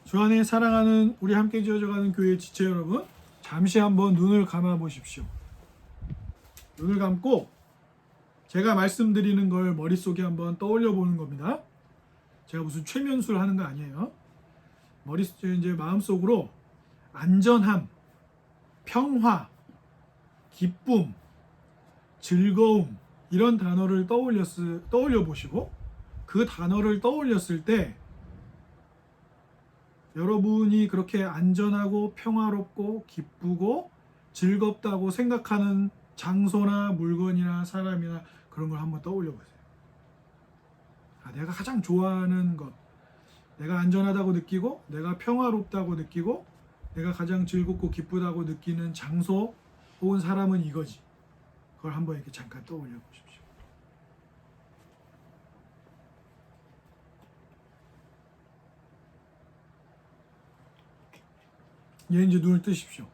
주 안에 사랑하는 우리 함께 지어져가는 교회 지체 여러분, 잠시 한번 눈을 감아 보십시오. 눈을 감고 제가 말씀드리는 걸 머릿속에 한번 떠올려 보는 겁니다. 제가 무슨 최면술 하는 거 아니에요. 이제 마음속으로 안전함, 평화, 기쁨, 즐거움 이런 단어를 떠올려 보시고, 그 단어를 떠올렸을 때 여러분이 그렇게 안전하고 평화롭고 기쁘고 즐겁다고 생각하는 장소나 물건이나 사람이나 그런 걸 한번 떠올려 보세요. 내가 가장 좋아하는 것, 내가 안전하다고 느끼고 내가 평화롭다고 느끼고 내가 가장 즐겁고 기쁘다고 느끼는 장소 혹은 사람은 이거지. 그걸 한번 이렇게 잠깐 떠올려 보십시오. 이제 눈을 뜨십시오.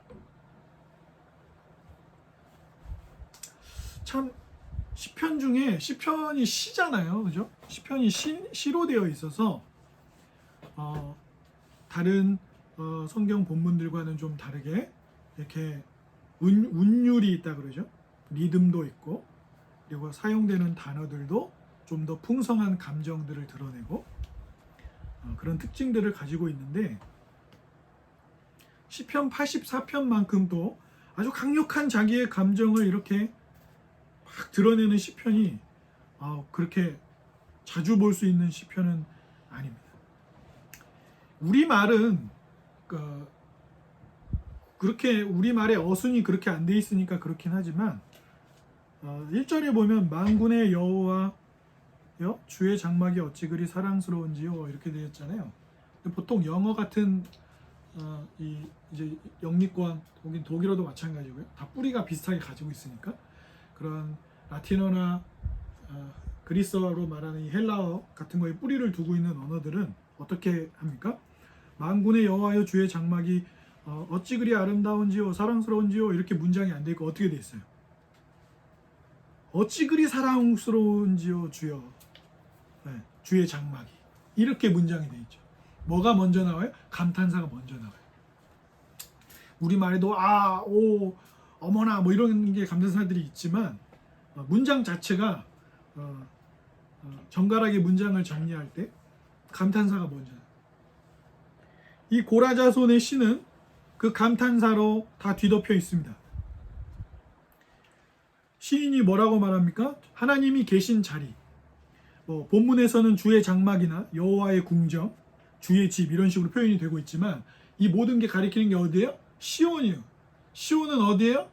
참 시편 중에 시편이 시잖아요, 그죠? 시편이 시로 되어 있어서 다른 성경 본문들과는 좀 다르게 이렇게 운율이 있다 그러죠. 리듬도 있고, 그리고 사용되는 단어들도 좀 더 풍성한 감정들을 드러내고 그런 특징들을 가지고 있는데, 시편 84편만큼도 아주 강력한 자기의 감정을 이렇게 막 드러내는 시편이 그렇게 자주 볼 수 있는 시편은 아닙니다. 우리말은 그렇게 우리말의 어순이 그렇게 안 돼 있으니까 그렇긴 하지만 1절에 보면 만군의 여호와여 주의 장막이 어찌 그리 사랑스러운지요 이렇게 되어 있잖아요. 보통 영어 같은 이제 영미권 혹은 독일어도 마찬가지고요. 다 뿌리가 비슷하게 가지고 있으니까 그런 라틴어나 그리스어로 말하는 이 헬라어 같은 거에 뿌리를 두고 있는 언어들은 어떻게 합니까? 만군의 여호와여 주의 장막이 어찌 그리 아름다운지요 사랑스러운지요 이렇게 문장이 안 돼 있고 어떻게 돼 있어요? 어찌 그리 사랑스러운지요 주여, 네, 주의 장막이 이렇게 문장이 돼 있죠. 뭐가 먼저 나와요? 감탄사가 먼저 나와요. 우리말에도 오, 어머나 뭐 이런 게 감탄사들이 있지만 문장 자체가 정갈하게 문장을 정리할 때 감탄사가 먼저 나와요. 이 고라자손의 시는 그 감탄사로 다 뒤덮여 있습니다. 시인이 뭐라고 말합니까? 하나님이 계신 자리, 본문에서는 주의 장막이나 여호와의 궁정, 주의 집 이런 식으로 표현이 되고 있지만 이 모든 게 가리키는 게 어디예요? 시온이에요. 시온은 어디예요?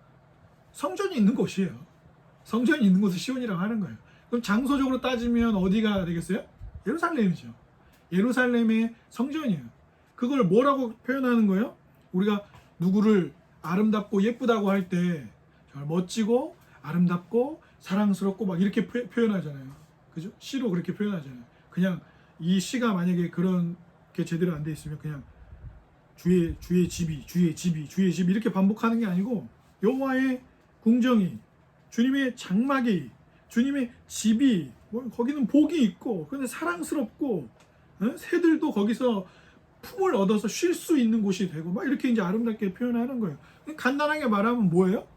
성전이 있는 곳이에요. 성전이 있는 곳을 시온이라고 하는 거예요. 그럼 장소적으로 따지면 어디가 되겠어요? 예루살렘이죠. 예루살렘의 성전이에요. 그걸 뭐라고 표현하는 거예요? 우리가 누구를 아름답고 예쁘다고 할 때 정말 멋지고 아름답고 사랑스럽고 막 이렇게 표현하잖아요. 그죠? 시로 그렇게 표현하잖아요. 그냥 이 시가 만약에 그런 게 제대로 안 돼 있으면 그냥 주의 집이 이렇게 반복하는 게 아니고 여호와의 궁정이, 주님의 장막이, 주님의 집이 거기는 복이 있고 근데 사랑스럽고 새들도 거기서 품을 얻어서 쉴 수 있는 곳이 되고 막 이렇게 이제 아름답게 표현하는 거예요. 간단하게 말하면 뭐예요?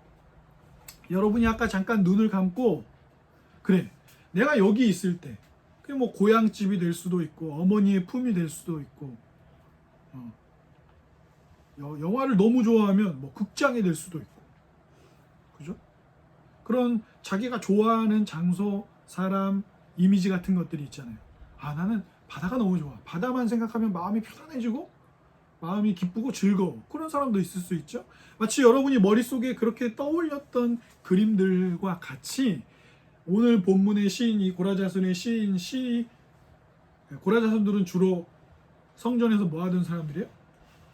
여러분이 아까 잠깐 눈을 감고 그래 내가 여기 있을 때 그게 뭐 고향집이 될 수도 있고 어머니의 품이 될 수도 있고 영화를 너무 좋아하면 뭐 극장이 될 수도 있고 그죠? 그런 자기가 좋아하는 장소, 사람, 이미지 같은 것들이 있잖아요. 나는 바다가 너무 좋아. 바다만 생각하면 마음이 편안해지고 마음이 기쁘고 즐거워. 그런 사람도 있을 수 있죠. 마치 여러분이 머릿속에 그렇게 떠올렸던 그림들과 같이 오늘 본문의 시인, 이 고라자손의 시인, 고라자손들은 주로 성전에서 뭐 하던 사람들이에요?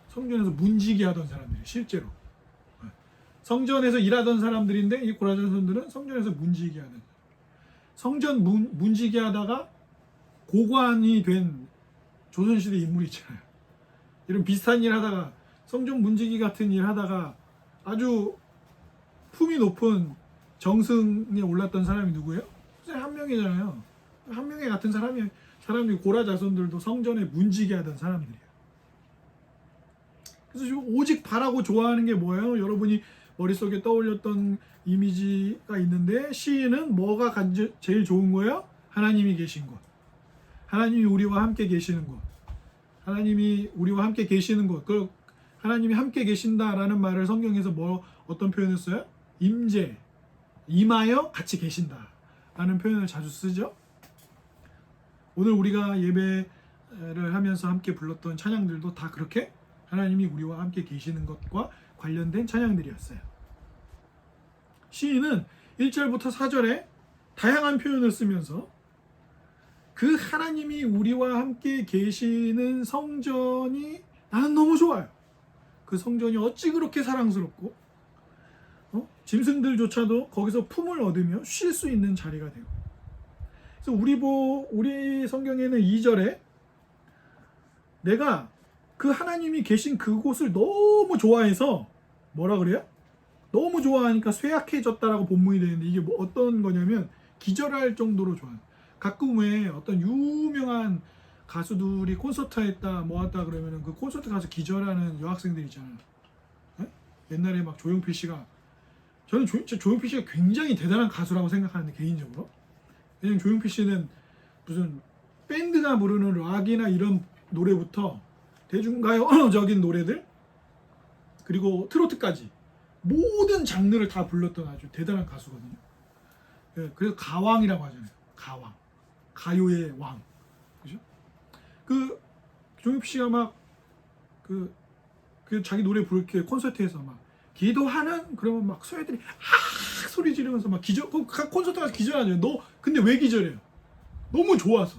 성전에서 문지기 하던 사람들이에요. 실제로 성전에서 일하던 사람들인데 이 고라자손들은 성전에서 문지기 하는, 성전 문지기 하다가 고관이 된 조선시대 인물이 있잖아요. 이런 비슷한 일 하다가 성전 문지기 같은 일 하다가 아주 품이 높은 정승에 올랐던 사람이 누구예요? 한 명이잖아요. 한 명의 같은 사람이 고라 자손들도 성전에 문지기 하던 사람들이에요. 그래서 지금 오직 바라고 좋아하는 게 뭐예요? 여러분이 머릿속에 떠올렸던 이미지가 있는데, 시인은 뭐가 제일 좋은 거예요? 하나님이 계신 것. 하나님이 우리와 함께 계시는 것. 하나님이 우리와 함께 계시는 것. 그 하나님이 함께 계신다라는 말을 성경에서 어떤 표현을 써요? 임재, 임하여 같이 계신다 라는 표현을 자주 쓰죠. 오늘 우리가 예배를 하면서 함께 불렀던 찬양들도 다 그렇게 하나님이 우리와 함께 계시는 것과 관련된 찬양들이었어요. 시인은 1절부터 4절에 다양한 표현을 쓰면서 그 하나님이 우리와 함께 계시는 성전이 나는 너무 좋아요. 그 성전이 어찌 그렇게 사랑스럽고 짐승들조차도 거기서 품을 얻으며 쉴 수 있는 자리가 되고. 그래서 우리 성경에는 2절에 내가 그 하나님이 계신 그곳을 너무 좋아해서 뭐라 그래요? 너무 좋아하니까 쇠약해졌다라고 본문이 되는데, 이게 어떤 거냐면 기절할 정도로 좋아요. 가끔 왜 어떤 유명한 가수들이 콘서트 했다 뭐 했다 그러면은 그 콘서트 가서 기절하는 여학생들 있잖아요. 네? 옛날에 막 조용필 씨가, 저는 조용필 씨가 굉장히 대단한 가수라고 생각하는데 개인적으로. 왜냐면 조용필 씨는 무슨 밴드가 부르는 락이나 이런 노래부터 대중가요적인 노래들 그리고 트로트까지 모든 장르를 다 불렀던 아주 대단한 가수거든요. 네, 그래서 가왕이라고 하잖아요. 가왕, 가요의 왕, 그죠? 그 조용필 씨가 막 그 자기 노래 부를 때 콘서트에서 막 기도하는 그러면 막 소녀들이 아 소리 지르면서 막 기절, 콘서트 가서 기절하죠. 근데 왜 기절해요? 너무 좋아서.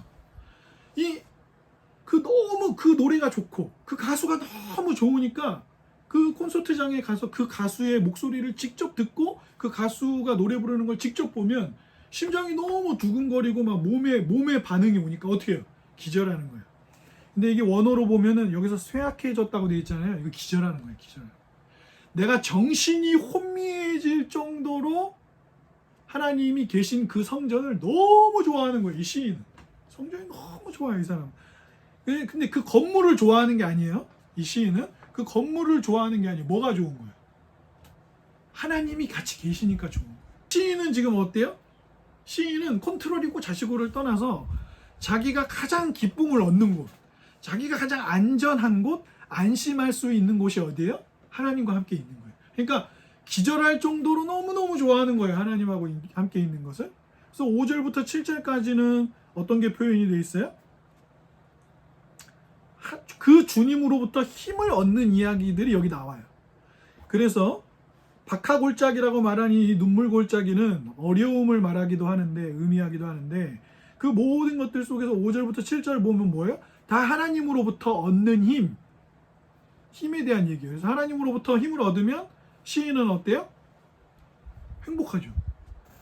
너무 그 노래가 좋고 그 가수가 너무 좋으니까 그 콘서트장에 가서 그 가수의 목소리를 직접 듣고 그 가수가 노래 부르는 걸 직접 보면 심장이 너무 두근거리고 막 몸에 반응이 오니까 어떻게 해요? 기절하는 거예요. 근데 이게 원어로 보면은 여기서 쇠약해졌다고 되어 있잖아요. 이거 기절하는 거예요. 기절하는 거예요. 내가 정신이 혼미해질 정도로 하나님이 계신 그 성전을 너무 좋아하는 거예요. 이 시인은. 성전이 너무 좋아요. 이 사람. 근데 그 건물을 좋아하는 게 아니에요. 이 시인은 그 건물을 좋아하는 게 아니에요. 뭐가 좋은 거예요? 하나님이 같이 계시니까 좋은 거예요. 시인은 지금 어때요? 시인은 컨트롤이고 자식으로를 떠나서 자기가 가장 기쁨을 얻는 곳, 자기가 가장 안전한 곳, 안심할 수 있는 곳이 어디예요? 하나님과 함께 있는 거예요. 그러니까 기절할 정도로 너무너무 좋아하는 거예요. 하나님하고 함께 있는 것을. 그래서 5절부터 7절까지는 어떤 게 표현이 되어 있어요? 그 주님으로부터 힘을 얻는 이야기들이 여기 나와요. 그래서 박하골짜기라고 말하니 이 눈물골짜기는 어려움을 말하기도 하는데, 의미하기도 하는데, 그 모든 것들 속에서 5절부터 7절 보면 뭐예요? 다 하나님으로부터 얻는 힘에 대한 얘기예요. 그래서 하나님으로부터 힘을 얻으면 시인은 어때요? 행복하죠.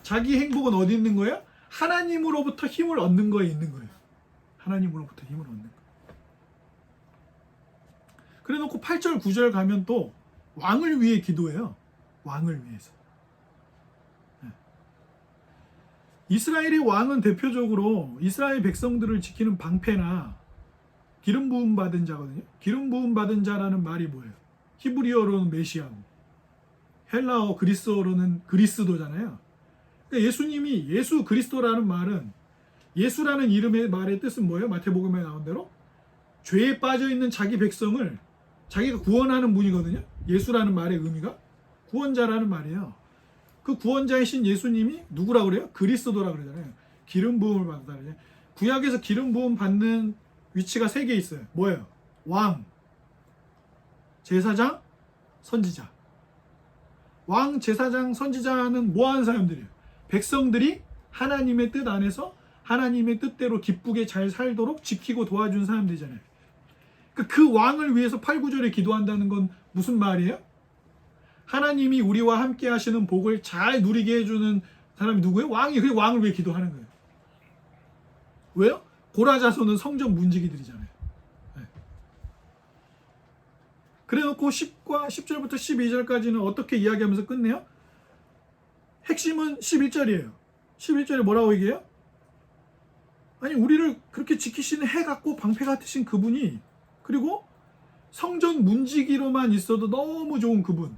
자기 행복은 어디 있는 거예요? 하나님으로부터 힘을 얻는 거에 있는 거예요. 하나님으로부터 힘을 얻는 거예요. 그래 놓고 8절 9절 가면 또 왕을 위해 기도해요. 왕을 위해서. 이스라엘의 왕은 대표적으로 이스라엘 백성들을 지키는 방패나 기름 부음 받은 자거든요. 기름 부음 받은 자라는 말이 뭐예요? 히브리어로는 메시아고 헬라어 그리스어로는 그리스도잖아요. 그러니까 예수님이 예수 그리스도라는 말은, 예수라는 이름의 말의 뜻은 뭐예요? 마태복음에 나온 대로 죄에 빠져 있는 자기 백성을 자기가 구원하는 분이거든요. 예수라는 말의 의미가 구원자라는 말이에요. 그 구원자이신 예수님이 누구라 그래요? 그리스도라 그러잖아요. 기름 부음을 받는다 그래요. 구약에서 기름 부음 받는 위치가 3개 있어요. 뭐예요? 왕, 제사장, 선지자. 왕, 제사장, 선지자는 뭐 하는 사람들이에요? 백성들이 하나님의 뜻 안에서 하나님의 뜻대로 기쁘게 잘 살도록 지키고 도와준 사람들이잖아요. 그 왕을 위해서 8, 9절에 기도한다는 건 무슨 말이에요? 하나님이 우리와 함께 하시는 복을 잘 누리게 해주는 사람이 누구예요? 왕이. 그 왕을 위해 기도하는 거예요. 왜요? 고라자손은 성전 문지기들이잖아요. 네. 그래 놓고 10절부터 12절까지는 어떻게 이야기하면서 끝내요? 핵심은 11절이에요. 11절에 뭐라고 얘기해요? 아니, 우리를 그렇게 지키시는 해 같고 방패 같으신 그분이, 그리고 성전 문지기로만 있어도 너무 좋은 그분.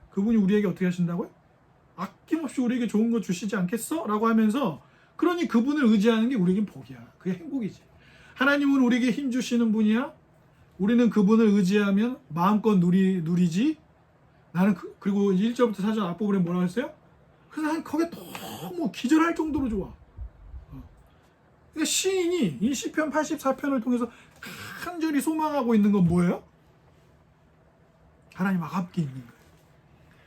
그분이 우리에게 어떻게 하신다고요? 아낌없이 우리에게 좋은 거 주시지 않겠어? 라고 하면서, 그러니 그분을 의지하는 게 우리에겐 복이야. 그게 행복이지. 하나님은 우리에게 힘 주시는 분이야. 우리는 그분을 의지하면 마음껏 누리지. 나는 그리고 1절부터 4절 앞부분에 뭐라고 했어요? 그래서 난 거기에 너무 기절할 정도로 좋아. 그러니까 시인이 이 시편 84편을 통해서 간절히 소망하고 있는 건 뭐예요? 하나님과 함께 있는 거예요.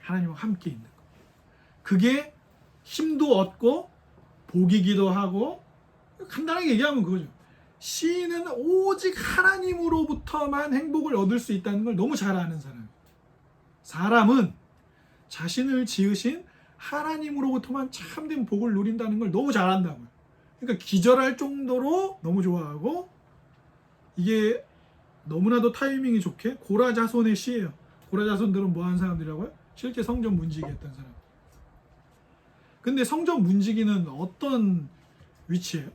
하나님과 함께 있는 거. 그게 힘도 얻고 복이기도 하고, 간단하게 얘기하면 그거죠. 시인은 오직 하나님으로부터만 행복을 얻을 수 있다는 걸 너무 잘 아는 사람이에요. 사람은 자신을 지으신 하나님으로부터만 참된 복을 누린다는 걸 너무 잘 안다고요. 그러니까 기절할 정도로 너무 좋아하고, 이게 너무나도 타이밍이 좋게 고라자손의 시예요. 고라자손들은 뭐 하는 사람들이라고요? 실제 성전 문지기 했던 사람. 근데 성전 문지기는 어떤 위치예요?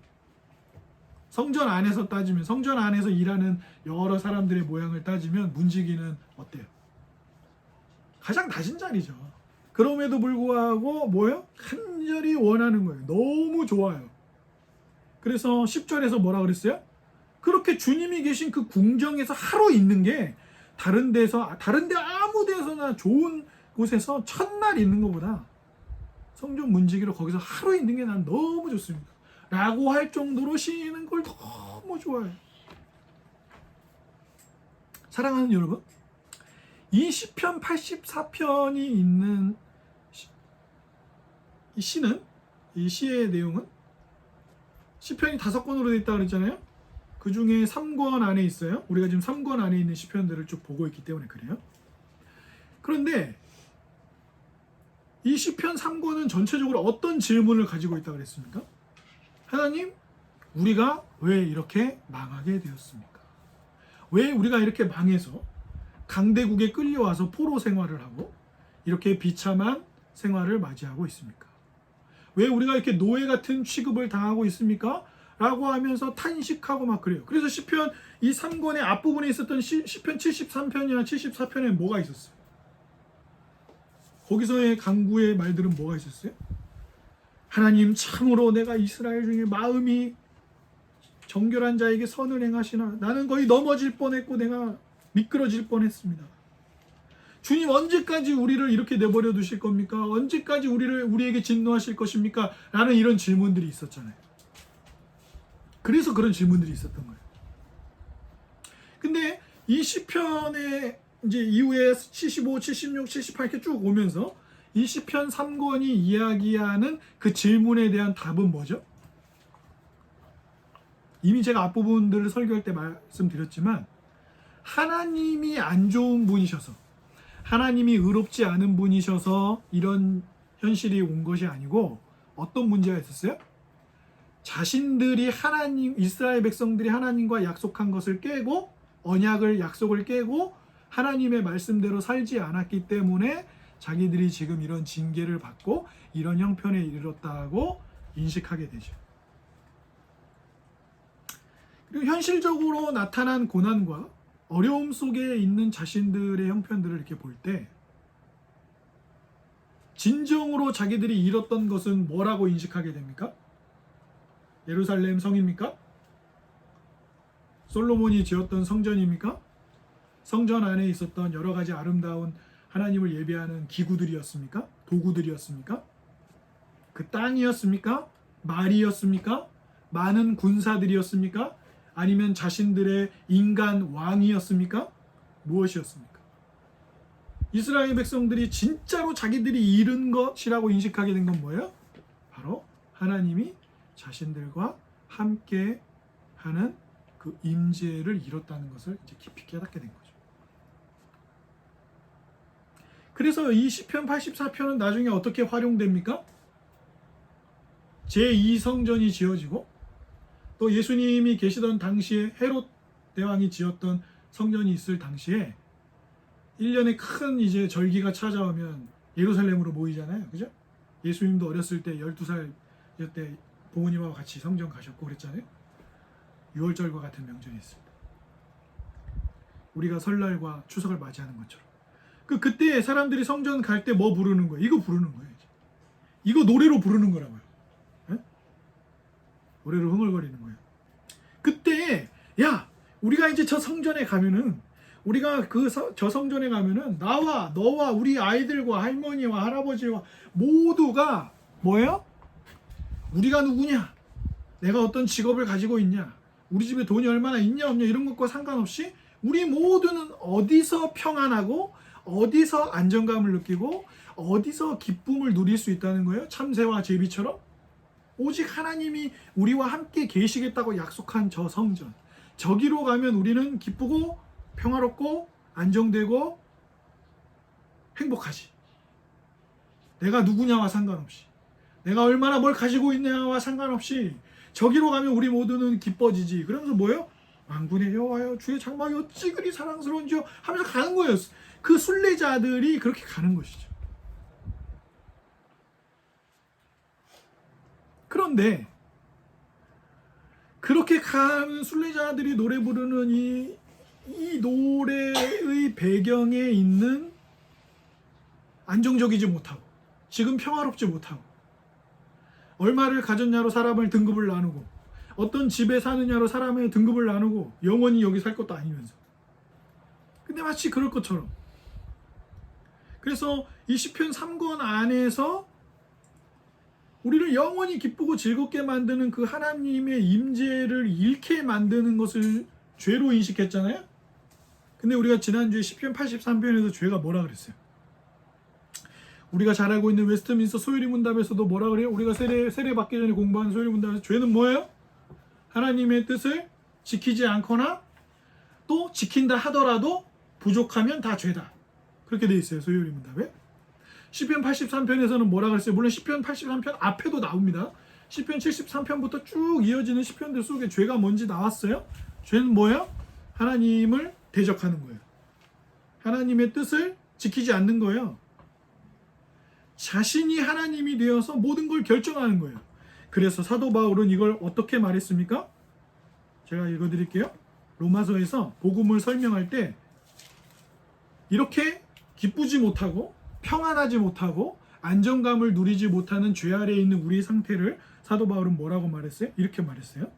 성전 안에서 따지면, 성전 안에서 일하는 여러 사람들의 모양을 따지면 문지기는 어때요? 가장 낮은 자리죠. 그럼에도 불구하고 뭐예요? 간절히 원하는 거예요. 너무 좋아요. 그래서 10절에서 뭐라 그랬어요? 그렇게 주님이 계신 그 궁정에서 하루 있는 게 다른데 아무 데서나 좋은 곳에서 첫날 있는 것보다 성전 문지기로 거기서 하루 있는 게 난 너무 좋습니다. 라고 할 정도로 시인은 그걸 너무 좋아해요. 사랑하는 여러분, 이 시편 84편이 있는 이 시는, 이 시의 내용은 시편이 5권으로 되어 있다고 그랬잖아요. 그 중에 3권 안에 있어요. 우리가 지금 3권 안에 있는 시편들을 쭉 보고 있기 때문에 그래요. 그런데 이 시편 3권은 전체적으로 어떤 질문을 가지고 있다고 그랬습니까? 하나님, 우리가 왜 이렇게 망하게 되었습니까? 왜 우리가 이렇게 망해서 강대국에 끌려와서 포로 생활을 하고 이렇게 비참한 생활을 맞이하고 있습니까? 왜 우리가 이렇게 노예 같은 취급을 당하고 있습니까? 라고 하면서 탄식하고 막 그래요. 그래서 시편 이 3권의 앞부분에 있었던 시편 73편이나 74편에 뭐가 있었어요? 거기서의 간구의 말들은 뭐가 있었어요? 하나님, 참으로 내가 이스라엘 중에 마음이 정결한 자에게 선을 행하시나 나는 거의 넘어질 뻔했고 내가 미끄러질 뻔했습니다. 주님, 언제까지 우리를 이렇게 내버려 두실 겁니까? 언제까지 우리에게 진노하실 것입니까? 라는 이런 질문들이 있었잖아요. 그래서 그런 질문들이 있었던 거예요. 근데 이 시편의 이제 이후에 75, 76, 78 이렇게 쭉 오면서 이 시편 3권이 이야기하는 그 질문에 대한 답은 뭐죠? 이미 제가 앞부분들을 설교할 때 말씀드렸지만, 하나님이 안 좋은 분이셔서, 하나님이 의롭지 않은 분이셔서 이런 현실이 온 것이 아니고, 어떤 문제가 있었어요? 자신들이 이스라엘 백성들이 하나님과 약속한 것을 깨고, 약속을 깨고 하나님의 말씀대로 살지 않았기 때문에 자기들이 지금 이런 징계를 받고 이런 형편에 이르렀다고 인식하게 되죠. 그리고 현실적으로 나타난 고난과 어려움 속에 있는 자신들의 형편들을 이렇게 볼 때, 진정으로 자기들이 잃었던 것은 뭐라고 인식하게 됩니까? 예루살렘 성입니까? 솔로몬이 지었던 성전입니까? 성전 안에 있었던 여러 가지 아름다운 하나님을 예배하는 기구들이었습니까? 도구들이었습니까? 그 땅이었습니까? 말이었습니까? 많은 군사들이었습니까? 아니면 자신들의 인간 왕이었습니까? 무엇이었습니까? 이스라엘 백성들이 진짜로 자기들이 잃은 것이라고 인식하게 된 건 뭐예요? 바로 하나님이 자신들과 함께 하는 그 임재를 잃었다는 것을 이제 깊이 깨닫게 된 거죠. 그래서 이 시편 84편은 나중에 어떻게 활용됩니까? 제2성전이 지어지고, 또 예수님이 계시던 당시에 헤롯 대왕이 지었던 성전이 있을 당시에 1년에 큰 이제 절기가 찾아오면 예루살렘으로 모이잖아요. 그죠? 예수님도 어렸을 때 12살 때 부모님하고 같이 성전 가셨고 그랬잖아요. 6월절과 같은 명절이 있습니다. 우리가 설날과 추석을 맞이하는 것처럼. 그때 사람들이 성전 갈 때 뭐 부르는 거예요? 이거 부르는 거예요. 이거 노래로 부르는 거라고요. 예? 노래로 흥얼거리는 거예요. 그때 야, 우리가 이제 저 성전에 가면은 우리가 저 성전에 가면은 나와 너와 우리 아이들과 할머니와 할아버지와 모두가 뭐예요? 우리가 누구냐? 내가 어떤 직업을 가지고 있냐? 우리 집에 돈이 얼마나 있냐 없냐 이런 것과 상관없이 우리 모두는 어디서 평안하고 어디서 안정감을 느끼고 어디서 기쁨을 누릴 수 있다는 거예요? 참새와 제비처럼? 오직 하나님이 우리와 함께 계시겠다고 약속한 저 성전. 저기로 가면 우리는 기쁘고 평화롭고 안정되고 행복하지. 내가 누구냐와 상관없이, 내가 얼마나 뭘 가지고 있냐와 상관없이 저기로 가면 우리 모두는 기뻐지지. 그러면서 뭐예요? 만군의 여호와여 주의 장막이 어찌 그리 사랑스러운지요 하면서 가는 거예요. 그 순례자들이 그렇게 가는 것이죠. 그런데 그렇게 가는 순례자들이 노래 부르는 이 노래의 배경에 있는 안정적이지 못하고 지금 평화롭지 못하고 얼마를 가졌냐로 사람을 등급을 나누고 어떤 집에 사느냐로 사람의 등급을 나누고 영원히 여기 살 것도 아니면서 근데 마치 그럴 것처럼 그래서 이 시편 3권 안에서 우리를 영원히 기쁘고 즐겁게 만드는 그 하나님의 임재를 잃게 만드는 것을 죄로 인식했잖아요. 근데 우리가 지난주에 시편 83편에서 죄가 뭐라 그랬어요? 우리가 잘 알고 있는 웨스트민스터 소유리 문답에서도 뭐라 그래요? 우리가 세례 받기 전에 공부한 소유리 문답에서 죄는 뭐예요? 하나님의 뜻을 지키지 않거나 또 지킨다 하더라도 부족하면 다 죄다. 그렇게 돼 있어요. 소유리 문답에. 시편 83편에서는 뭐라 그랬어요? 물론 시편 83편 앞에도 나옵니다. 시편 73편부터 쭉 이어지는 시편들 속에 죄가 뭔지 나왔어요. 죄는 뭐예요? 하나님을 대적하는 거예요. 하나님의 뜻을 지키지 않는 거예요. 자신이 하나님이 되어서 모든 걸 결정하는 거예요. 그래서 사도 바울은 이걸 어떻게 말했습니까? 제가 읽어드릴게요. 로마서에서 복음을 설명할 때 이렇게 기쁘지 못하고 평안하지 못하고 안정감을 누리지 못하는 죄 아래에 있는 우리의 상태를 사도 바울은 뭐라고 말했어요? 이렇게 말했어요.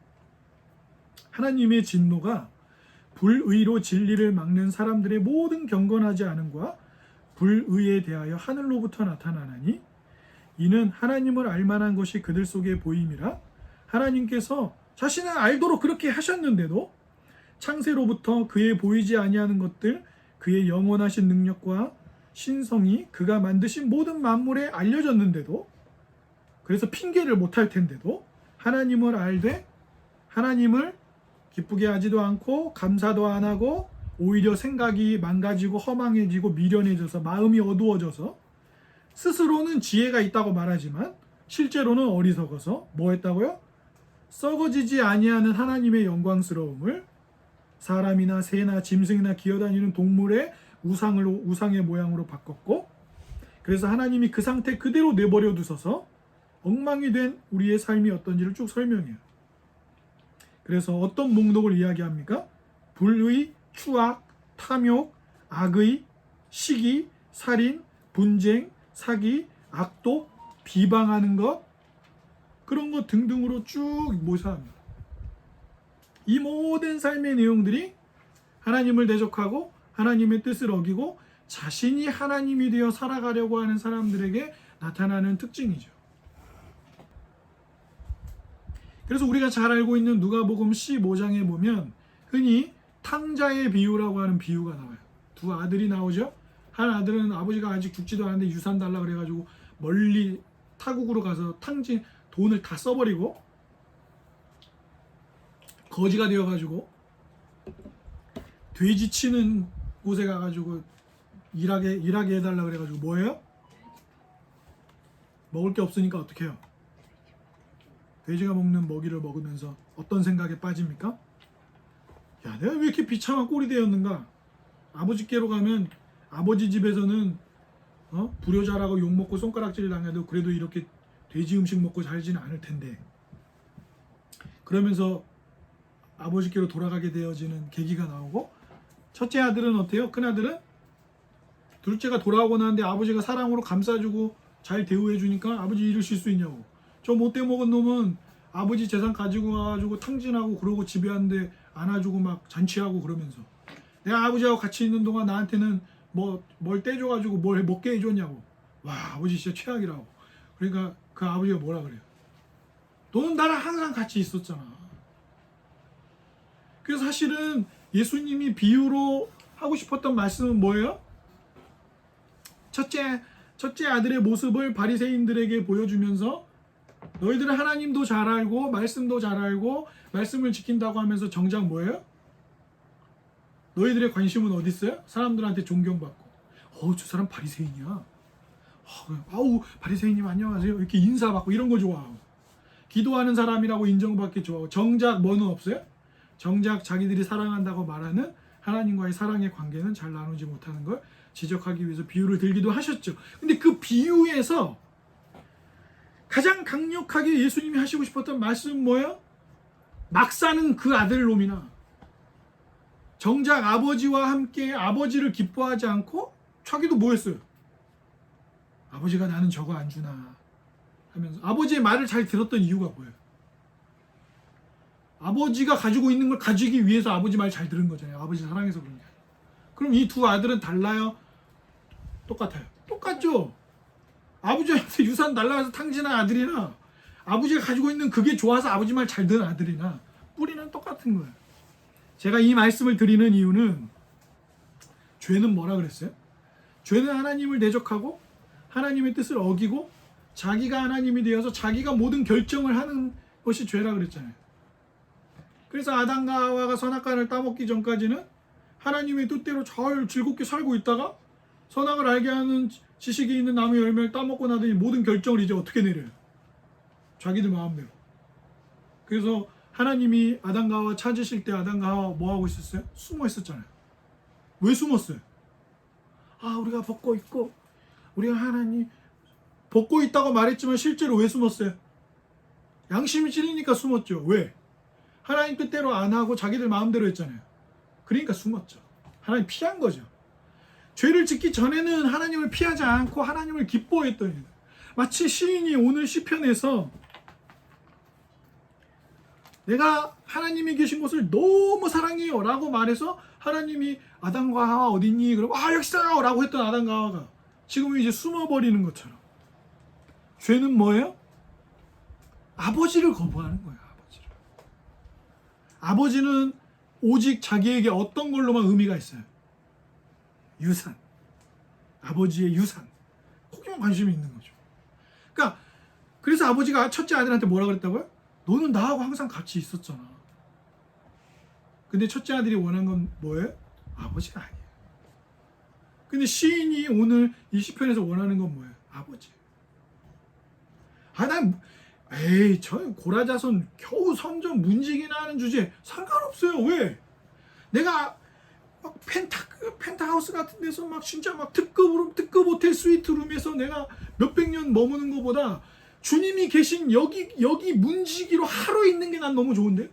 하나님의 진노가 불의로 진리를 막는 사람들의 모든 경건하지 않음과 불의에 대하여 하늘로부터 나타나나니 이는 하나님을 알만한 것이 그들 속에 보임이라. 하나님께서 자신을 알도록 그렇게 하셨는데도 창세로부터 그의 보이지 아니하는 것들, 그의 영원하신 능력과 신성이 그가 만드신 모든 만물에 알려졌는데도, 그래서 핑계를 못할 텐데도 하나님을 알되 하나님을 기쁘게 하지도 않고 감사도 안 하고 오히려 생각이 망가지고 허망해지고 미련해져서 마음이 어두워져서 스스로는 지혜가 있다고 말하지만 실제로는 어리석어서 뭐 했다고요? 썩어지지 아니하는 하나님의 영광스러움을 사람이나 새나 짐승이나 기어다니는 동물의 우상의 모양으로 바꿨고, 그래서 하나님이 그 상태 그대로 내버려 두셔서 엉망이 된 우리의 삶이 어떤지를 쭉 설명해요. 그래서 어떤 목록을 이야기합니까? 불의, 추악, 탐욕, 악의, 시기, 살인, 분쟁, 사기, 악독, 비방하는 것, 그런 것 등등으로 쭉 묘사합니다. 이 모든 삶의 내용들이 하나님을 대적하고 하나님의 뜻을 어기고 자신이 하나님이 되어 살아가려고 하는 사람들에게 나타나는 특징이죠. 그래서 우리가 잘 알고 있는 누가복음 15장에 보면 흔히 탕자의 비유라고 하는 비유가 나와요. 두 아들이 나오죠. 한 아들은 아버지가 아직 죽지도 않았는데 유산 달라 그래가지고 멀리 타국으로 가서 돈을 다 써버리고 거지가 되어가지고 돼지 치는 곳에 가가지고 일하게 해달라 그래가지고 뭐예요? 먹을 게 없으니까 어떻게 해요? 돼지가 먹는 먹이를 먹으면서 어떤 생각에 빠집니까? 야, 내가 왜 이렇게 비참한 꼴이 되었는가? 아버지께로 가면 아버지 집에서는 불효자라고 욕먹고 손가락질 당해도 그래도 이렇게 돼지 음식 먹고 살지는 않을 텐데, 그러면서 아버지께로 돌아가게 되어지는 계기가 나오고 첫째 아들은 어때요? 큰 아들은 둘째가 돌아오고 나는데 아버지가 사랑으로 감싸주고 잘 대우해주니까 아버지 이러실 수 있냐고. 저 못돼 먹은 놈은 아버지 재산 가지고 와가지고 탕진하고 그러고 집에 왔는데 안아주고 막 잔치하고 그러면서 내가 아버지하고 같이 있는 동안 나한테는 뭘 떼줘가지고 뭘 먹게 해줬냐고. 와, 아버지 진짜 최악이라고. 그러니까 그 아버지가 뭐라 그래요? 너는 나랑 항상 같이 있었잖아. 그래서 사실은 예수님이 비유로 하고 싶었던 말씀은 뭐예요? 첫째 아들의 모습을 바리새인들에게 보여주면서 너희들은 하나님도 잘 알고 말씀도 잘 알고 말씀을 지킨다고 하면서 정작 뭐예요? 너희들의 관심은 어디 있어요? 사람들한테 존경받고 저 사람 바리새인이야. 아우 바리새인님 안녕하세요. 이렇게 인사받고 이런 거 좋아하고 기도하는 사람이라고 인정받기 좋아하고 정작 뭐는 없어요? 정작 자기들이 사랑한다고 말하는 하나님과의 사랑의 관계는 잘 나누지 못하는 걸 지적하기 위해서 비유를 들기도 하셨죠. 근데 그 비유에서 가장 강력하게 예수님이 하시고 싶었던 말씀은 뭐예요? 막 사는 그 아들놈이나 정작 아버지와 함께 아버지를 기뻐하지 않고 자기도 뭐 했어요? 아버지가 나는 저거 안 주나 하면서 아버지의 말을 잘 들었던 이유가 뭐예요? 아버지가 가지고 있는 걸 가지기 위해서 아버지 말 잘 들은 거잖아요. 아버지 사랑해서 그런 게 아니에요. 그럼 이 두 아들은 달라요? 똑같아요. 똑같죠? 아버지한테 유산 날라가서 탕진한 아들이나 아버지가 가지고 있는 그게 좋아서 아버지 말 잘 듣는 아들이나 뿌리는 똑같은 거예요. 제가 이 말씀을 드리는 이유는 죄는 뭐라 그랬어요? 죄는 하나님을 대적하고 하나님의 뜻을 어기고 자기가 하나님이 되어서 자기가 모든 결정을 하는 것이 죄라 그랬잖아요. 그래서 아담과 하와가 선악과를 따먹기 전까지는 하나님의 뜻대로 잘 즐겁게 살고 있다가 선악을 알게 하는 지식이 있는 나무 열매를 따먹고 나더니 모든 결정을 이제 어떻게 내려요? 자기들 마음대로. 그래서 하나님이 아담과 하와 찾으실 때 아담과 하와 뭐 하고 있었어요? 숨어 있었잖아요. 왜 숨었어요? 우리가 벗고 있고 우리가 하나님 벗고 있다고 말했지만 실제로 왜 숨었어요? 양심이 찔리니까 숨었죠. 왜? 하나님 뜻대로 안 하고 자기들 마음대로 했잖아요. 그러니까 숨었죠. 하나님 피한 거죠. 죄를 짓기 전에는 하나님을 피하지 않고 하나님을 기뻐했던 일. 마치 시인이 오늘 시편에서 내가 하나님이 계신 곳을 너무 사랑해요 라고 말해서 하나님이 아담과 하와 어딨니? 그러고 여기 있어요 라고 했던 아담과 하와가 지금은 이제 숨어버리는 것처럼 죄는 뭐예요? 아버지를 거부하는 거예요. 아버지는 오직 자기에게 어떤 걸로만 의미가 있어요? 유산. 아버지의 유산. 거기만 관심이 있는 거죠. 그러니까 그래서 아버지가 첫째 아들한테 뭐라 그랬다고요? 너는 나하고 항상 같이 있었잖아. 근데 첫째 아들이 원한 건 뭐예요? 아버지가 아니에요. 근데 시인이 오늘 이 시편에서 원하는 건 뭐예요? 아버지. 저 고라자손 겨우 성전 문지기나 하는 주제 상관없어요. 왜? 내가 막 펜트하우스 같은 데서 막 진짜 막 특급 호텔 스위트룸에서 내가 몇백 년 머무는 것보다 주님이 계신 여기 문지기로 하루 있는 게 난 너무 좋은데?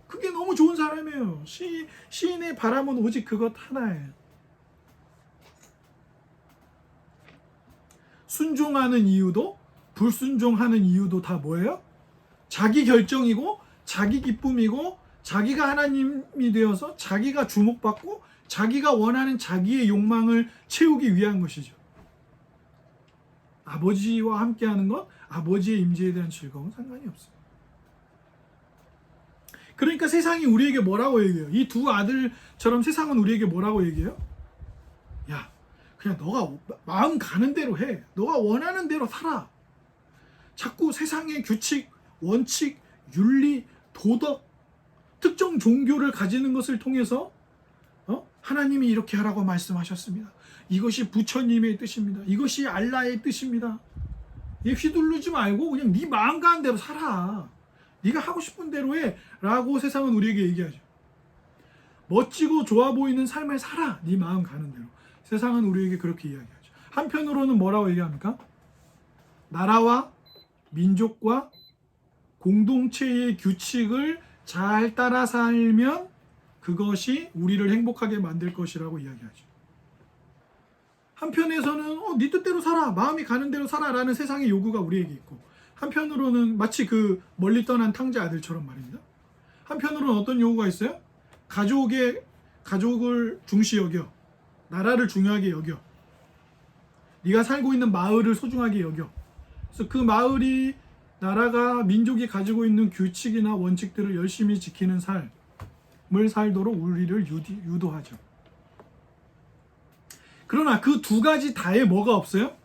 그게 너무 좋은 사람이에요. 시인의 바람은 오직 그것 하나예요. 순종하는 이유도 불순종하는 이유도 다 뭐예요? 자기 결정이고 자기 기쁨이고 자기가 하나님이 되어서 자기가 주목받고 자기가 원하는 자기의 욕망을 채우기 위한 것이죠. 아버지와 함께하는 것, 아버지의 임재에 대한 즐거움은 상관이 없어요. 그러니까 세상이 우리에게 뭐라고 얘기해요? 이 두 아들처럼 세상은 우리에게 뭐라고 얘기해요? 야, 그냥 너가 마음 가는 대로 해. 너가 원하는 대로 살아. 자꾸 세상의 규칙, 원칙, 윤리, 도덕, 특정 종교를 가지는 것을 통해서 하나님이 이렇게 하라고 말씀하셨습니다. 이것이 부처님의 뜻입니다. 이것이 알라의 뜻입니다. 휘둘르지 말고 그냥 네 마음 가는 대로 살아. 네가 하고 싶은 대로 해 라고 세상은 우리에게 얘기하죠. 멋지고 좋아 보이는 삶을 살아. 네 마음 가는 대로. 세상은 우리에게 그렇게 이야기하죠. 한편으로는 뭐라고 얘기합니까? 나라와 민족과 공동체의 규칙을 잘 따라 살면 그것이 우리를 행복하게 만들 것이라고 이야기하죠. 한편에서는 네 뜻대로 살아, 마음이 가는 대로 살아라는 세상의 요구가 우리에게 있고, 한편으로는 마치 그 멀리 떠난 탕자 아들처럼 말입니다. 한편으로는 어떤 요구가 있어요? 가족을 중시 여겨, 나라를 중요하게 여겨, 네가 살고 있는 마을을 소중하게 여겨. 그래서 그 마을이, 나라가, 민족이 가지고 있는 규칙이나 원칙들을 열심히 지키는 삶을 살도록 우리를 유도하죠. 그러나 그 두 가지 다에 뭐가 없어요?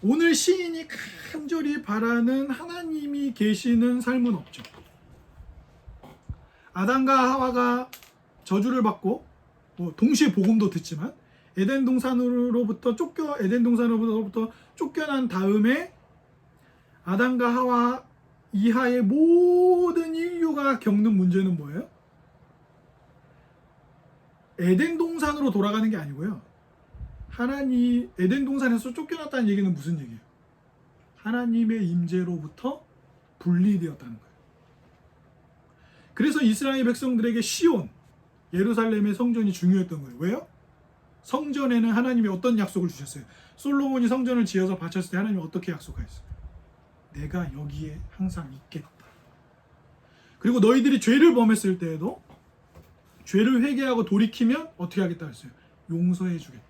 오늘 시인이 간절히 바라는 하나님이 계시는 삶은 없죠. 아담과 하와가 저주를 받고 동시에 복음도 듣지만 에덴 동산으로부터 쫓겨난 다음에 아담과 하와 이하의 모든 인류가 겪는 문제는 뭐예요? 에덴 동산으로 돌아가는 게 아니고요. 하나님, 에덴 동산에서 쫓겨났다는 얘기는 무슨 얘기예요? 하나님의 임재로부터 분리되었다는 거예요. 그래서 이스라엘 백성들에게 시온, 예루살렘의 성전이 중요했던 거예요. 왜요? 성전에는 하나님이 어떤 약속을 주셨어요? 솔로몬이 성전을 지어서 바쳤을 때 하나님이 어떻게 약속하셨어요? 내가 여기에 항상 있겠다. 그리고 너희들이 죄를 범했을 때에도 죄를 회개하고 돌이키면 어떻게 하겠다 했어요? 용서해 주겠다.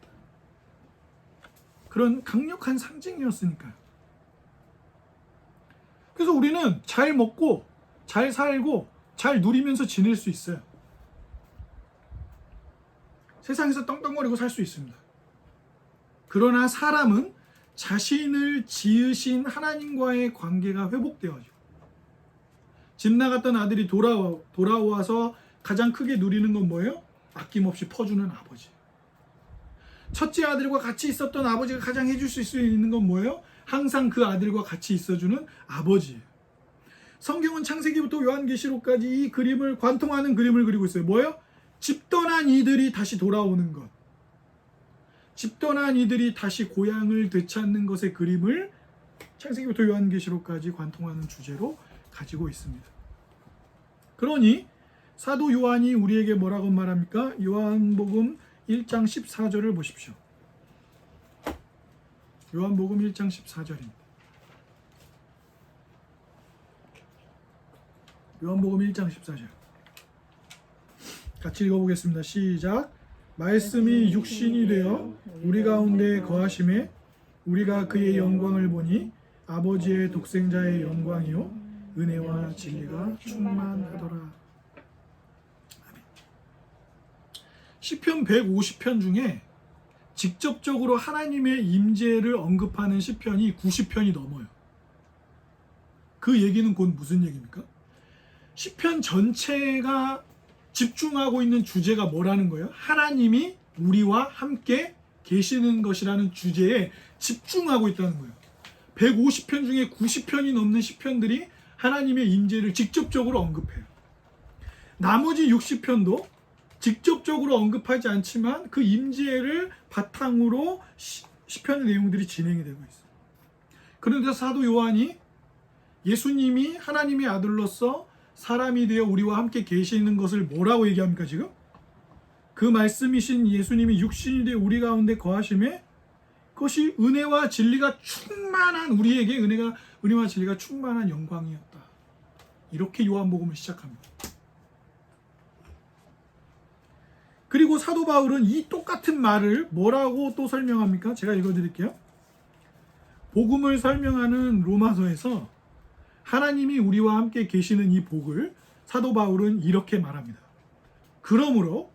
그런 강력한 상징이었으니까요. 그래서 우리는 잘 먹고 잘 살고 잘 누리면서 지낼 수 있어요. 세상에서 떵떵거리고 살 수 있습니다. 그러나 사람은 자신을 지으신 하나님과의 관계가 회복되어져. 집 나갔던 아들이 돌아와서 가장 크게 누리는 건 뭐예요? 아낌없이 퍼주는 아버지. 첫째 아들과 같이 있었던 아버지가 가장 해줄 수 있는 건 뭐예요? 항상 그 아들과 같이 있어주는 아버지예요. 성경은 창세기부터 요한계시록까지 이 그림을 관통하는 그림을 그리고 있어요. 뭐예요? 집 떠난 이들이 다시 돌아오는 것. 집 떠난 이들이 다시 고향을 되찾는 것의 그림을 창세기부터 요한계시록까지 관통하는 주제로 가지고 있습니다. 그러니 사도 요한이 우리에게 뭐라고 말합니까? 요한복음 1장 14절을 보십시오. 요한복음 1장 14절입니다. 요한복음 1장 14절. 같이 읽어보겠습니다. 시작. 말씀이 육신이 되어 우리 가운데 거하심에 우리가 그의 영광을 보니 아버지의 독생자의 영광이요 은혜와 진리가 충만하더라. 시편 150편 중에 직접적으로 하나님의 임재를 언급하는 시편이 90편이 넘어요. 그 얘기는 곧 무슨 얘기입니까? 시편 전체가 집중하고 있는 주제가 뭐라는 거예요? 하나님이 우리와 함께 계시는 것이라는 주제에 집중하고 있다는 거예요. 150편 중에 90편이 넘는 시편들이 하나님의 임재를 직접적으로 언급해요. 나머지 60편도 직접적으로 언급하지 않지만 그 임재를 바탕으로 시편의 내용들이 진행이 되고 있어요. 그런데 사도 요한이 예수님이 하나님의 아들로서 사람이 되어 우리와 함께 계시는 것을 뭐라고 얘기합니까 지금? 그 말씀이신 예수님이 육신이 되어 우리 가운데 거하심에 그것이 은혜와 진리가 충만한 우리에게 은혜와 진리가 충만한 영광이었다. 이렇게 요한복음을 시작합니다. 그리고 사도 바울은 이 똑같은 말을 뭐라고 또 설명합니까? 제가 읽어드릴게요. 복음을 설명하는 로마서에서 하나님이 우리와 함께 계시는 이 복을 사도 바울은 이렇게 말합니다. 그러므로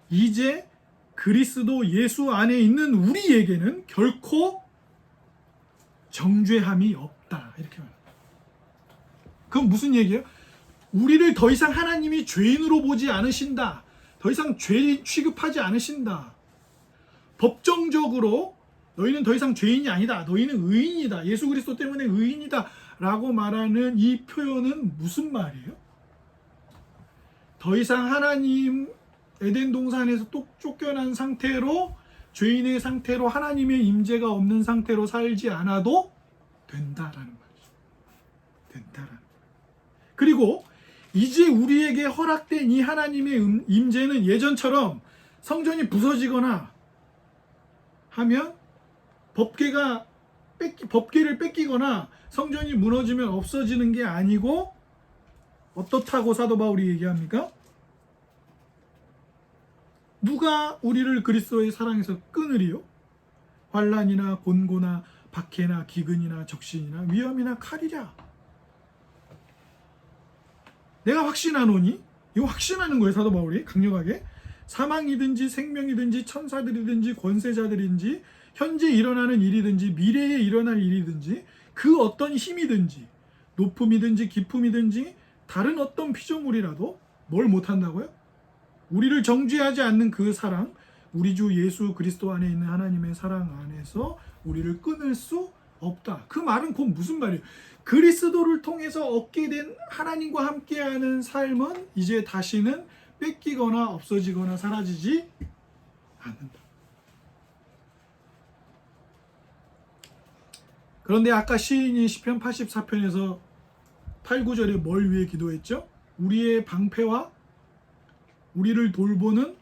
이제 그리스도 예수 안에 있는 우리에게는 결코 정죄함이 없다. 이렇게 말합니다. 그건 무슨 얘기예요? 우리를 더 이상 하나님이 죄인으로 보지 않으신다. 더 이상 죄인 취급하지 않으신다. 법정적으로 너희는 더 이상 죄인이 아니다. 너희는 의인이다. 예수 그리스도 때문에 의인이다. 라고 말하는 이 표현은 무슨 말이에요? 더 이상 하나님 에덴 동산에서 또 쫓겨난 상태로 죄인의 상태로 하나님의 임재가 없는 상태로 살지 않아도 된다라는 말이죠. 된다라는. 그리고 이제 우리에게 허락된 이 하나님의 임재는 예전처럼 성전이 부서지거나 하면 법궤를 뺏기거나 성전이 무너지면 없어지는 게 아니고 어떻다고 사도 바울이 얘기합니까? 누가 우리를 그리스도의 사랑에서 끊으리요? 환난이나 곤고나 박해나 기근이나 적신이나 위험이나 칼이랴. 내가 확신하노니, 이거 확신하는 거예요. 사도 바울이 강력하게. 사망이든지 생명이든지 천사들이든지 권세자들인지 현재 일어나는 일이든지 미래에 일어날 일이든지 그 어떤 힘이든지 높음이든지 깊음이든지 다른 어떤 피조물이라도 뭘 못한다고요? 우리를 정죄하지 않는 그 사랑, 우리 주 예수 그리스도 안에 있는 하나님의 사랑 안에서 우리를 끊을 수 없다. 그 말은 곧 무슨 말이에요? 그리스도를 통해서 얻게 된 하나님과 함께하는 삶은 이제 다시는 뺏기거나 없어지거나 사라지지 않는다. 그런데 아까 시인이 시편 84편에서 8, 9절에 뭘 위해 기도했죠? 우리의 방패와 우리를 돌보는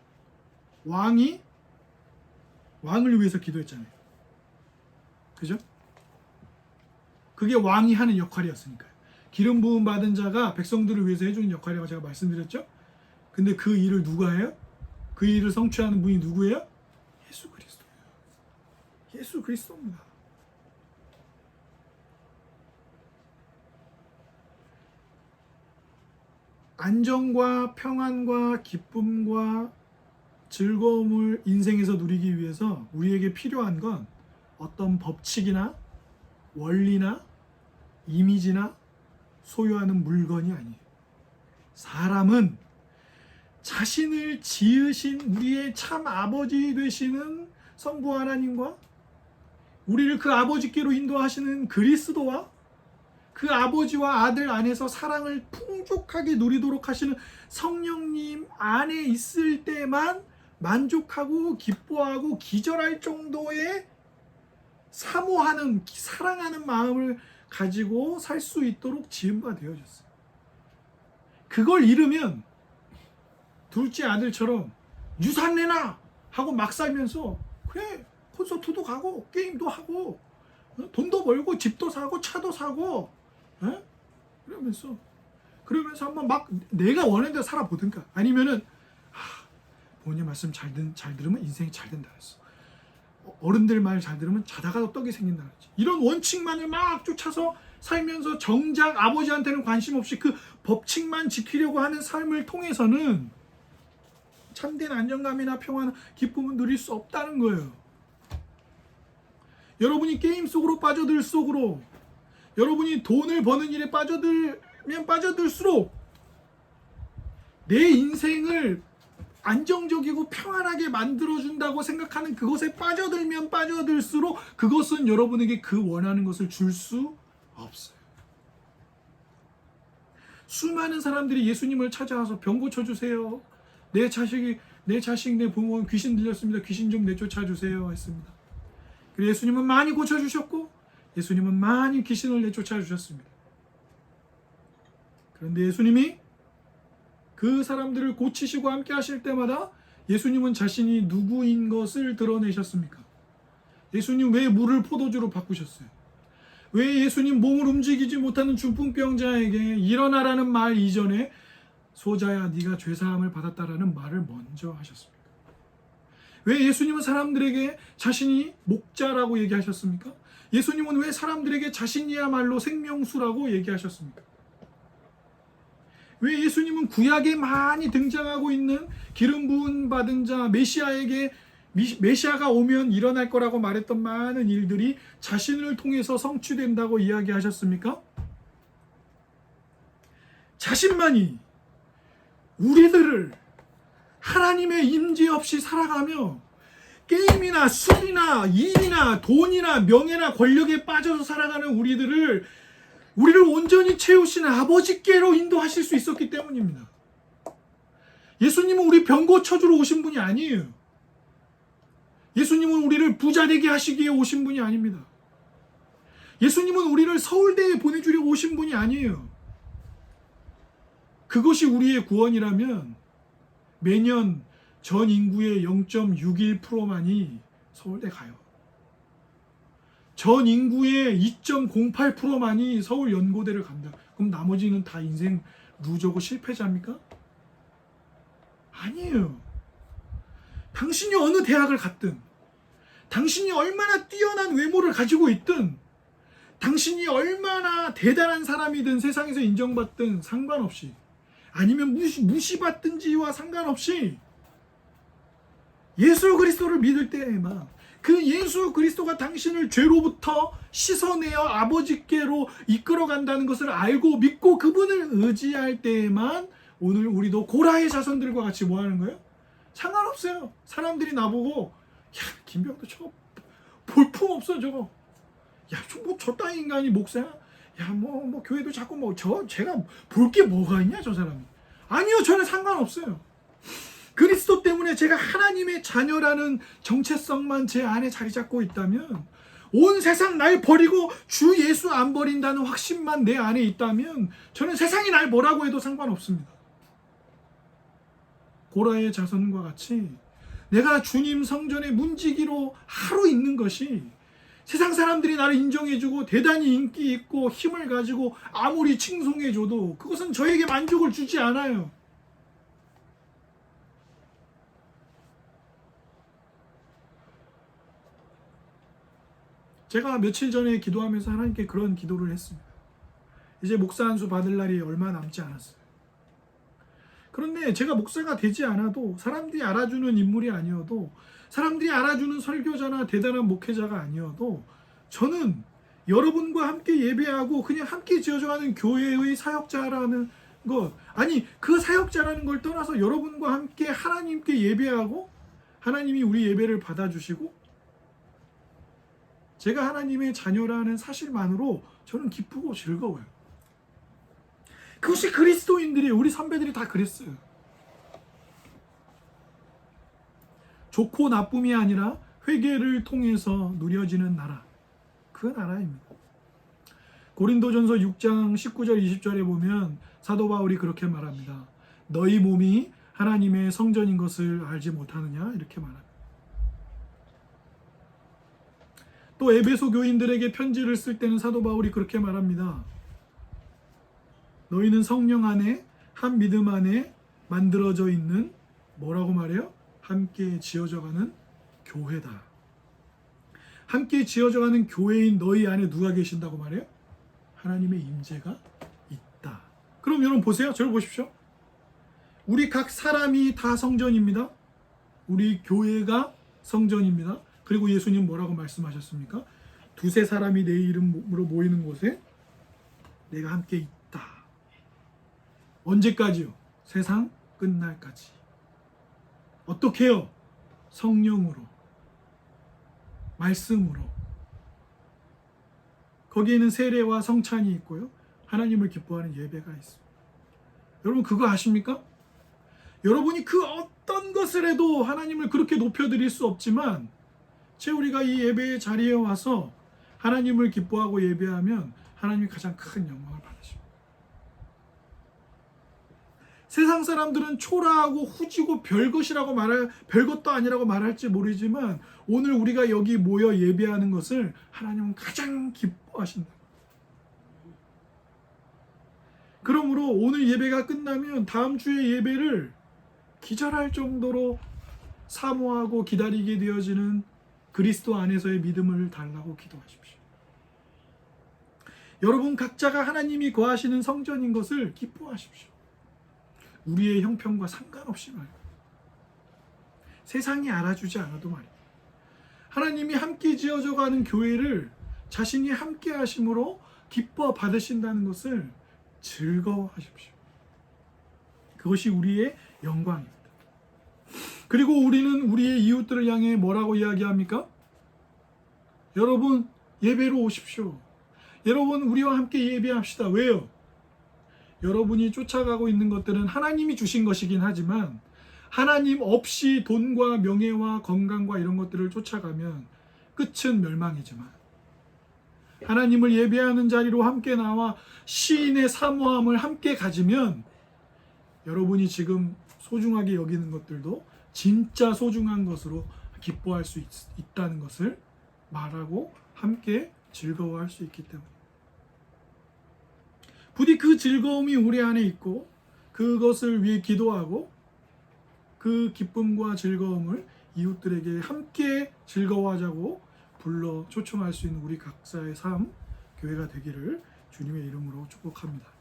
왕을 위해서 기도했잖아요. 그죠? 그게 왕이 하는 역할이었으니까요. 기름 부음 받은 자가 백성들을 위해서 해주는 역할이라고 제가 말씀드렸죠? 근데 그 일을 누가 해요? 그 일을 성취하는 분이 누구예요? 예수 그리스도예요. 예수 그리스도입니다. 안정과 평안과 기쁨과 즐거움을 인생에서 누리기 위해서 우리에게 필요한 건 어떤 법칙이나 원리나 이미지나 소유하는 물건이 아니에요. 사람은 자신을 지으신 우리의 참 아버지 되시는 성부 하나님과 우리를 그 아버지께로 인도하시는 그리스도와 그 아버지와 아들 안에서 사랑을 풍족하게 누리도록 하시는 성령님 안에 있을 때만 만족하고 기뻐하고 기절할 정도의 사모하는, 사랑하는 마음을 가지고 살 수 있도록 지은 바 되어졌어요. 그걸 잃으면 둘째 아들처럼 유산 내놔 하고 막 살면서 그래 콘서트도 가고 게임도 하고 돈도 벌고 집도 사고 차도 사고 그러면서 한번 막 내가 원하는 대로 살아보든가 아니면은 부모님 말씀 잘 들으면 인생이 잘 된다 했어. 어른들 말 잘 들으면 자다가도 떡이 생긴다 그랬지. 이런 원칙만을 막 쫓아서 살면서 정작 아버지한테는 관심 없이 그 법칙만 지키려고 하는 삶을 통해서는 참된 안정감이나 평화나 기쁨은 누릴 수 없다는 거예요. 여러분이 게임 속으로 빠져들 속으로 여러분이 돈을 버는 일에 빠져들면 빠져들수록 내 인생을 안정적이고 평안하게 만들어준다고 생각하는 그것에 빠져들면 빠져들수록 그것은 여러분에게 그 원하는 것을 줄 수 없어요. 수많은 사람들이 예수님을 찾아와서 병 고쳐주세요. 내 자식, 내 부모는 귀신 들렸습니다. 귀신 좀 내쫓아 주세요 했습니다. 그리고 예수님은 많이 고쳐주셨고 예수님은 많이 귀신을 내쫓아 주셨습니다. 그런데 예수님이 그 사람들을 고치시고 함께 하실 때마다 예수님은 자신이 누구인 것을 드러내셨습니까? 예수님 왜 물을 포도주로 바꾸셨어요? 왜 예수님 몸을 움직이지 못하는 중풍병자에게 일어나라는 말 이전에 소자야 네가 죄사함을 받았다라는 말을 먼저 하셨습니까? 왜 예수님은 사람들에게 자신이 목자라고 얘기하셨습니까? 예수님은 왜 사람들에게 자신이야말로 생명수라고 얘기하셨습니까? 왜 예수님은 구약에 많이 등장하고 있는 기름 부음 받은 자 메시아에게 메시아가 오면 일어날 거라고 말했던 많은 일들이 자신을 통해서 성취된다고 이야기하셨습니까? 자신만이 우리들을 하나님의 임재 없이 살아가며 게임이나 술이나 일이나 돈이나 명예나 권력에 빠져서 살아가는 우리를 온전히 채우시는 아버지께로 인도하실 수 있었기 때문입니다. 예수님은 우리 병 고쳐주러 오신 분이 아니에요. 예수님은 우리를 부자 되게 하시기 위해 오신 분이 아닙니다. 예수님은 우리를 서울대에 보내주려고 오신 분이 아니에요. 그것이 우리의 구원이라면 매년 전 인구의 0.61%만이 서울대 가요. 전 인구의 2.08%만이 서울 연고대를 간다. 그럼 나머지는 다 인생 루저고 실패자입니까? 아니에요. 당신이 어느 대학을 갔든, 당신이 얼마나 뛰어난 외모를 가지고 있든, 당신이 얼마나 대단한 사람이든 세상에서 인정받든 상관없이, 아니면 무시받든지와 상관없이 예수 그리스도를 믿을 때에만, 그 예수 그리스도가 당신을 죄로부터 씻어내어 아버지께로 이끌어간다는 것을 알고 믿고 그분을 의지할 때에만 오늘 우리도 고라의 자손들과 같이 뭐 하는 거예요? 상관없어요. 사람들이 나보고 야 김병도 저거 볼품없어 저거. 야 저 따위 인간이 목사야? 야 뭐 교회도 자꾸 제가 볼 게 뭐가 있냐 저 사람이. 아니요, 저는 상관없어요. 그리스도 때문에 제가 하나님의 자녀라는 정체성만 제 안에 자리 잡고 있다면, 온 세상 날 버리고 주 예수 안 버린다는 확신만 내 안에 있다면 저는 세상이 날 뭐라고 해도 상관없습니다. 고라의 자손과 같이 내가 주님 성전의 문지기로 하루 있는 것이 세상 사람들이 나를 인정해주고 대단히 인기 있고 힘을 가지고 아무리 칭송해줘도 그것은 저에게 만족을 주지 않아요. 제가 며칠 전에 기도하면서 하나님께 그런 기도를 했습니다. 이제 목사 안수 받을 날이 얼마 남지 않았어요. 그런데 제가 목사가 되지 않아도, 사람들이 알아주는 인물이 아니어도, 사람들이 알아주는 설교자나 대단한 목회자가 아니어도 저는 여러분과 함께 예배하고 그냥 함께 지어져가는 교회의 사역자라는 것, 아니 그 사역자라는 걸 떠나서 여러분과 함께 하나님께 예배하고 하나님이 우리 예배를 받아주시고 제가 하나님의 자녀라는 사실만으로 저는 기쁘고 즐거워요. 그것이 그리스도인들이에요. 우리 선배들이 다 그랬어요. 좋고 나쁨이 아니라 회개를 통해서 누려지는 나라, 그 나라입니다. 고린도전서 6장 19절 20절에 보면 사도 바울이 그렇게 말합니다. 너희 몸이 하나님의 성전인 것을 알지 못하느냐, 이렇게 말합니다. 또 에베소 교인들에게 편지를 쓸 때는 사도 바울이 그렇게 말합니다. 너희는 성령 안에 한 믿음 안에 만들어져 있는, 뭐라고 말해요? 함께 지어져가는 교회다. 함께 지어져가는 교회인 너희 안에 누가 계신다고 말해요? 하나님의 임재가 있다. 그럼 여러분 보세요. 저를 보십시오. 우리 각 사람이 다 성전입니다. 우리 교회가 성전입니다. 그리고 예수님 뭐라고 말씀하셨습니까? 두세 사람이 내 이름으로 모이는 곳에 내가 함께 있다. 언제까지요? 세상 끝날까지. 어떻게 해요? 성령으로, 말씀으로. 거기에는 세례와 성찬이 있고요, 하나님을 기뻐하는 예배가 있습니다. 여러분 그거 아십니까? 여러분이 그 어떤 것을 해도 하나님을 그렇게 높여드릴 수 없지만 우리가 이 예배의 자리에 와서 하나님을 기뻐하고 예배하면 하나님이 가장 큰 영광을 받으십니다. 세상 사람들은 초라하고 후지고 별것도 아니라고 말할지 모르지만 오늘 우리가 여기 모여 예배하는 것을 하나님은 가장 기뻐하신다. 그러므로 오늘 예배가 끝나면 다음 주의 예배를 기절할 정도로 사모하고 기다리게 되어지는 그리스도 안에서의 믿음을 달라고 기도하십시오. 여러분 각자가 하나님이 거하시는 성전인 것을 기뻐하십시오. 우리의 형편과 상관없이 말이에요. 세상이 알아주지 않아도 말이에요. 하나님이 함께 지어져가는 교회를 자신이 함께 하심으로 기뻐 받으신다는 것을 즐거워하십시오. 그것이 우리의 영광입니다. 그리고 우리는 우리의 이웃들을 향해 뭐라고 이야기합니까? 여러분 예배로 오십시오. 여러분 우리와 함께 예배합시다. 왜요? 여러분이 쫓아가고 있는 것들은 하나님이 주신 것이긴 하지만 하나님 없이 돈과 명예와 건강과 이런 것들을 쫓아가면 끝은 멸망이지만, 하나님을 예배하는 자리로 함께 나와 시인의 사모함을 함께 가지면 여러분이 지금 소중하게 여기는 것들도 진짜 소중한 것으로 기뻐할 수 있다는 것을 말하고 함께 즐거워할 수 있기 때문에 부디 그 즐거움이 우리 안에 있고 그것을 위해 기도하고 그 기쁨과 즐거움을 이웃들에게 함께 즐거워하자고 불러 초청할 수 있는 우리 각자의 삶, 교회가 되기를 주님의 이름으로 축복합니다.